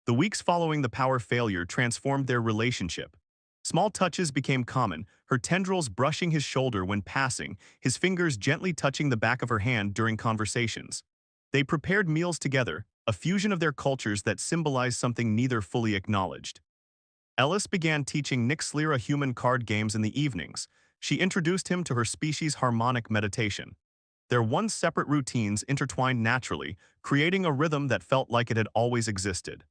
The weeks following the power failure transformed their relationship. Small touches became common, her tendrils brushing his shoulder when passing, his fingers gently touching the back of her hand during conversations. They prepared meals together, a fusion of their cultures that symbolized something neither fully acknowledged. Ellis began teaching Nick Slira human card games in the evenings. She introduced him to her species' harmonic meditation. Their once separate routines intertwined naturally, creating a rhythm that felt like it had always existed.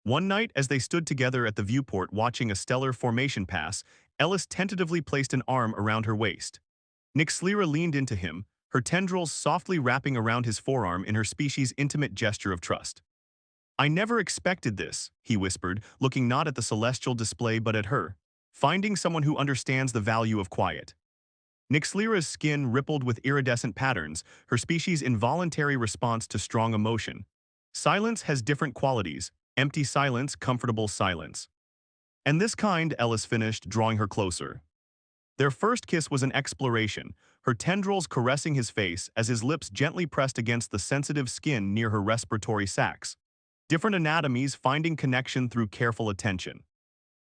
One night, as they stood together at the viewport watching a stellar formation pass, Ellis tentatively placed an arm around her waist. Nick Slira leaned into him, her tendrils softly wrapping around his forearm in her species' intimate gesture of trust. "I never expected this," he whispered, looking not at the celestial display but at her, finding someone who understands the value of quiet. Nixlira's skin rippled with iridescent patterns, her species' involuntary response to strong emotion. Silence has different qualities: empty silence, comfortable silence. "And this kind," Ellis finished, drawing her closer. Their first kiss was an exploration, her tendrils caressing his face as his lips gently pressed against the sensitive skin near her respiratory sacs. Different anatomies finding connection through careful attention.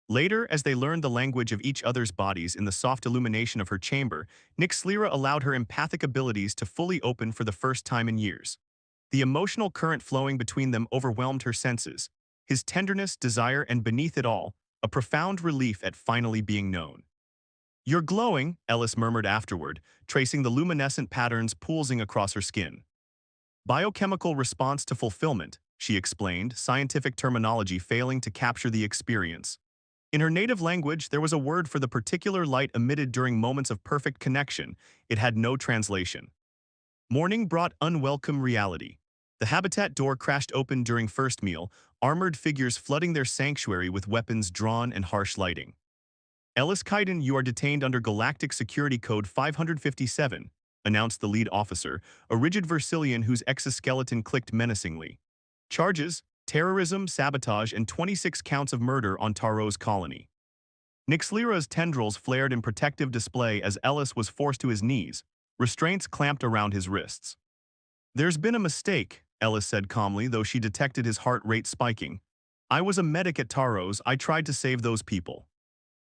Later, as they learned the language of each other's bodies in the soft illumination of her chamber, Nick Slira allowed her empathic abilities to fully open for the first time in years. The emotional current flowing between them overwhelmed her senses. His tenderness, desire, and beneath it all, a profound relief at finally being known. "You're glowing," Ellis murmured afterward, tracing the luminescent patterns pulsing across her skin. "Biochemical response to fulfillment," she explained, scientific terminology failing to capture the experience. In her native language, there was a word for the particular light emitted during moments of perfect connection. It had no translation. Morning brought unwelcome reality. The habitat door crashed open during first meal, armored figures flooding their sanctuary with weapons drawn and harsh lighting. "Ellis Kaiden, you are detained under Galactic Security Code 557, announced the lead officer, a rigid Versilian whose exoskeleton clicked menacingly. "Charges: terrorism, sabotage, and 26 counts of murder on Taro's colony." Nick Slira's tendrils flared in protective display as Ellis was forced to his knees, restraints clamped around his wrists. "There's been a mistake," Ellis said calmly, though she detected his heart rate spiking. "I was a medic at Taro's. I tried to save those people."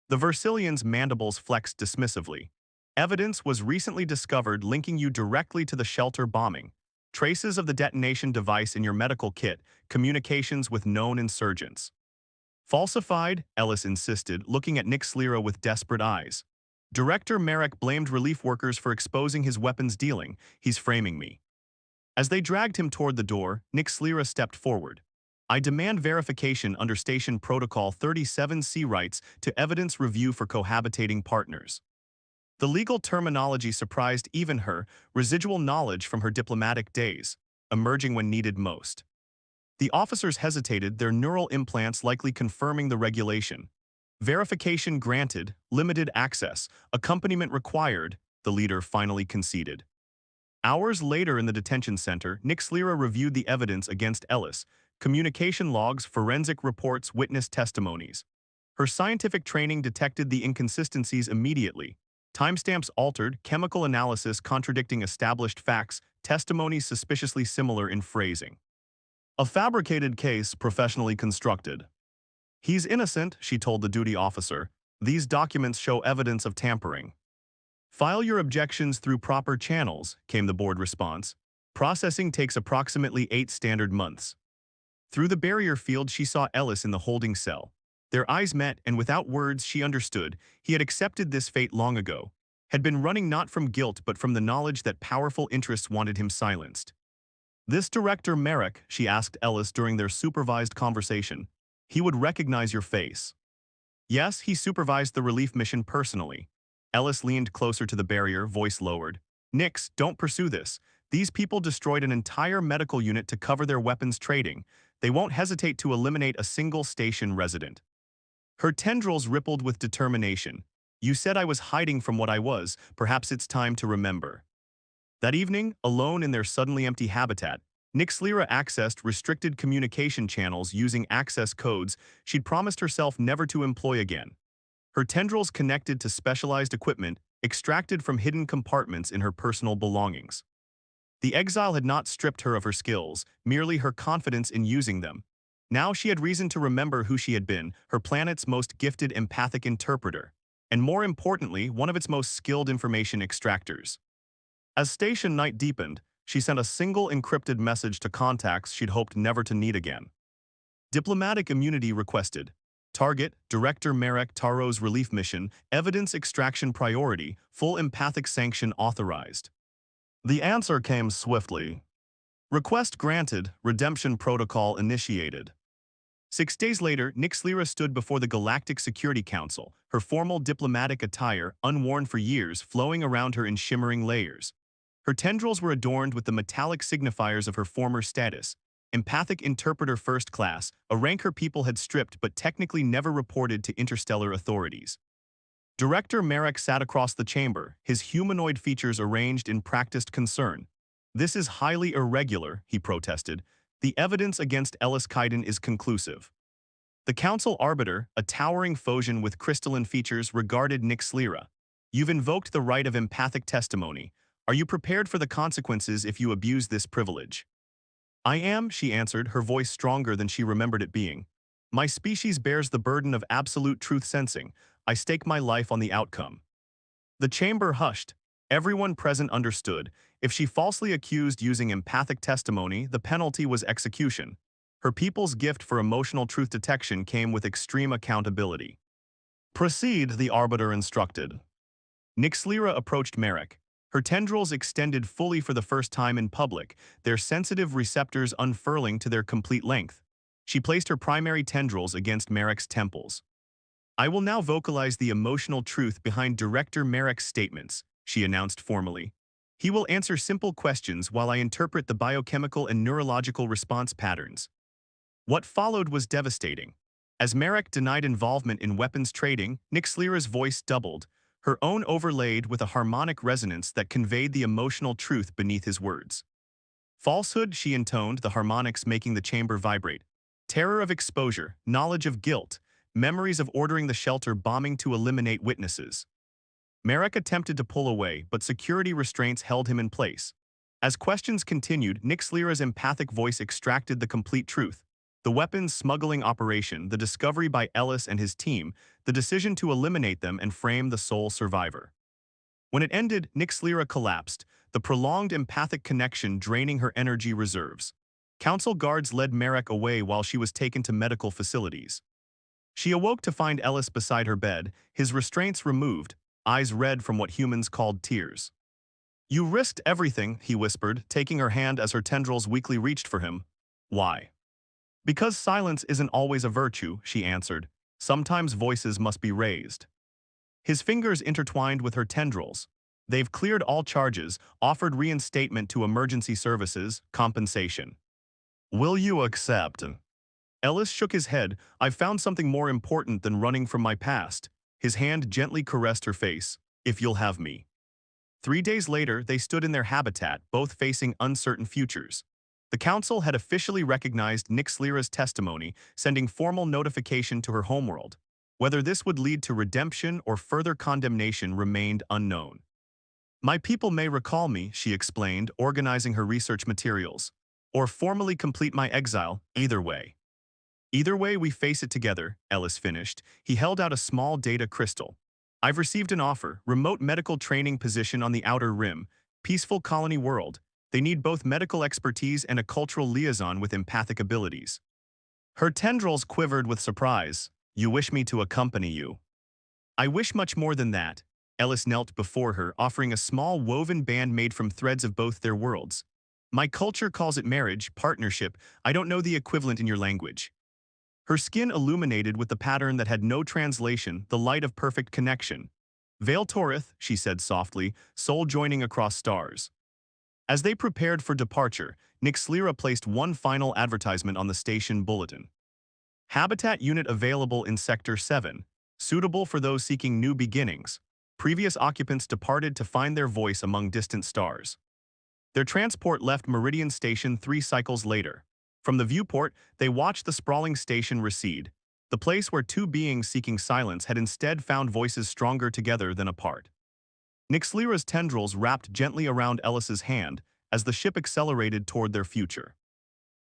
The Versilian's mandibles flexed dismissively. "Evidence was recently discovered linking you directly to the shelter bombing. Traces of the detonation device in your medical kit, communications with known insurgents." "Falsified," Ellis insisted, looking at Nick Slira with desperate eyes. "Director Merrick blamed relief workers for exposing his weapons dealing. He's framing me." As they dragged him toward the door, Nick Slira stepped forward. "I demand verification under Station Protocol 37C rights to evidence review for cohabitating partners." The legal terminology surprised even her, residual knowledge from her diplomatic days, emerging when needed most. The officers hesitated, their neural implants likely confirming the regulation. "Verification granted, limited access, accompaniment required," the leader finally conceded. Hours later in the detention center, Nick Slira reviewed the evidence against Ellis: communication logs, forensic reports, witness testimonies. Her scientific training detected the inconsistencies immediately. Timestamps altered, chemical analysis contradicting established facts, testimonies suspiciously similar in phrasing. "A fabricated case professionally constructed." "He's innocent," she told the duty officer. "These documents show evidence of tampering." "File your objections through proper channels," came the board response. "Processing takes approximately 8 standard months." Through the barrier field, she saw Ellis in the holding cell. Their eyes met, and without words she understood he had accepted this fate long ago, had been running not from guilt but from the knowledge that powerful interests wanted him silenced. "This Director Merrick," she asked Ellis during their supervised conversation, "he would recognize your face." "Yes, he supervised the relief mission personally." Ellis leaned closer to the barrier, voice lowered. "Nix, don't pursue this. These people destroyed an entire medical unit to cover their weapons trading. They won't hesitate to eliminate a single station resident." Her tendrils rippled with determination. "You said I was hiding from what I was. Perhaps it's time to remember." That evening, alone in their suddenly empty habitat, Nick Slira accessed restricted communication channels using access codes she'd promised herself never to employ again. Her tendrils connected to specialized equipment extracted from hidden compartments in her personal belongings. The exile had not stripped her of her skills, merely her confidence in using them. Now she had reason to remember who she had been, her planet's most gifted empathic interpreter, and more importantly, one of its most skilled information extractors. As station night deepened, she sent a single encrypted message to contacts she'd hoped never to need again. Diplomatic immunity requested. Target, Director Marek Taro's relief mission, evidence extraction priority, full empathic sanction authorized. The answer came swiftly. Request granted, redemption protocol initiated. 6 days later, Nixlira stood before the Galactic Security Council, her formal diplomatic attire, unworn for years, flowing around her in shimmering layers. Her tendrils were adorned with the metallic signifiers of her former status, empathic interpreter first class, a rank her people had stripped but technically never reported to interstellar authorities. Director Marek sat across the chamber, his humanoid features arranged in practiced concern. "This is highly irregular," he protested. "The evidence against Ellis Kaiden is conclusive." The council arbiter, a towering Phosian with crystalline features, regarded Nixlira. "You've invoked the right of empathic testimony. Are you prepared for the consequences if you abuse this privilege?" "I am," she answered, her voice stronger than she remembered it being. "My species bears the burden of absolute truth sensing. I stake my life on the outcome." The chamber hushed. Everyone present understood. If she falsely accused using empathic testimony, the penalty was execution. Her people's gift for emotional truth detection came with extreme accountability. "Proceed," the arbiter instructed. Nixlira approached Marek. Her tendrils extended fully for the first time in public, their sensitive receptors unfurling to their complete length. She placed her primary tendrils against Marek's temples. "I will now vocalize the emotional truth behind Director Marek's statements," she announced formally. "He will answer simple questions while I interpret the biochemical and neurological response patterns." What followed was devastating. As Marek denied involvement in weapons trading, Nixlira's voice doubled, her own overlaid with a harmonic resonance that conveyed the emotional truth beneath his words. "Falsehood," she intoned, the harmonics making the chamber vibrate. "Terror of exposure, knowledge of guilt, memories of ordering the shelter bombing to eliminate witnesses." Marek attempted to pull away, but security restraints held him in place. As questions continued, Nixlira's empathic voice extracted the complete truth. The weapons smuggling operation, the discovery by Ellis and his team, the decision to eliminate them and frame the sole survivor. When it ended, Nixlira collapsed, the prolonged empathic connection draining her energy reserves. Council guards led Marek away while she was taken to medical facilities. She awoke to find Ellis beside her bed, his restraints removed, eyes red from what humans called tears. "You risked everything," he whispered, taking her hand as her tendrils weakly reached for him. "Why?" "Because silence isn't always a virtue," she answered. "Sometimes voices must be raised." His fingers intertwined with her tendrils. "They've cleared all charges, offered reinstatement to emergency services, compensation. Will you accept?" Ellis shook his head. "I've found something more important than running from my past." His hand gently caressed her face. "If you'll have me." 3 days later, they stood in their habitat, both facing uncertain futures. The council had officially recognized Nixlira's testimony, sending formal notification to her homeworld. Whether this would lead to redemption or further condemnation remained unknown. "My people may recall me," she explained, organizing her research materials. "Or formally complete my exile, either way." "Either way, we face it together," Ellis finished. He held out a small data crystal. "I've received an offer, remote medical training position on the Outer Rim, peaceful colony world. They need both medical expertise and a cultural liaison with empathic abilities." Her tendrils quivered with surprise. "You wish me to accompany you?" "I wish much more than that." Ellis knelt before her, offering a small woven band made from threads of both their worlds. "My culture calls it marriage, partnership. I don't know the equivalent in your language." Her skin illuminated with the pattern that had no translation, the light of perfect connection. "Veil Torith," she said softly, soul joining across stars. As they prepared for departure, Nixlira placed one final advertisement on the station bulletin. "Habitat unit available in Sector 7, suitable for those seeking new beginnings. Previous occupants departed to find their voice among distant stars." Their transport left Meridian Station 3 cycles later. From the viewport, they watched the sprawling station recede. The place where two beings seeking silence had instead found voices stronger together than apart. Nixlira's tendrils wrapped gently around Ellis's hand as the ship accelerated toward their future.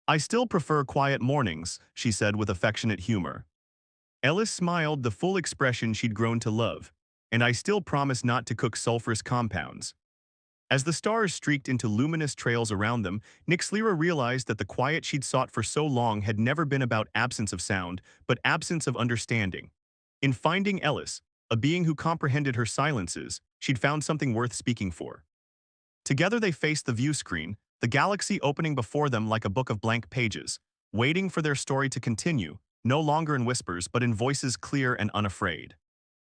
I still prefer quiet mornings, she said with affectionate humor. Ellis smiled, the full expression she'd grown to love. And I still promise not to cook sulfurous compounds. As the stars streaked into luminous trails around them, Nixlira realized that the quiet she'd sought for so long had never been about absence of sound, but absence of understanding. In finding Ellis, a being who comprehended her silences, she'd found something worth speaking for. Together they faced the view screen, the galaxy opening before them like a book of blank pages, waiting for their story to continue, no longer in whispers but in voices clear and unafraid.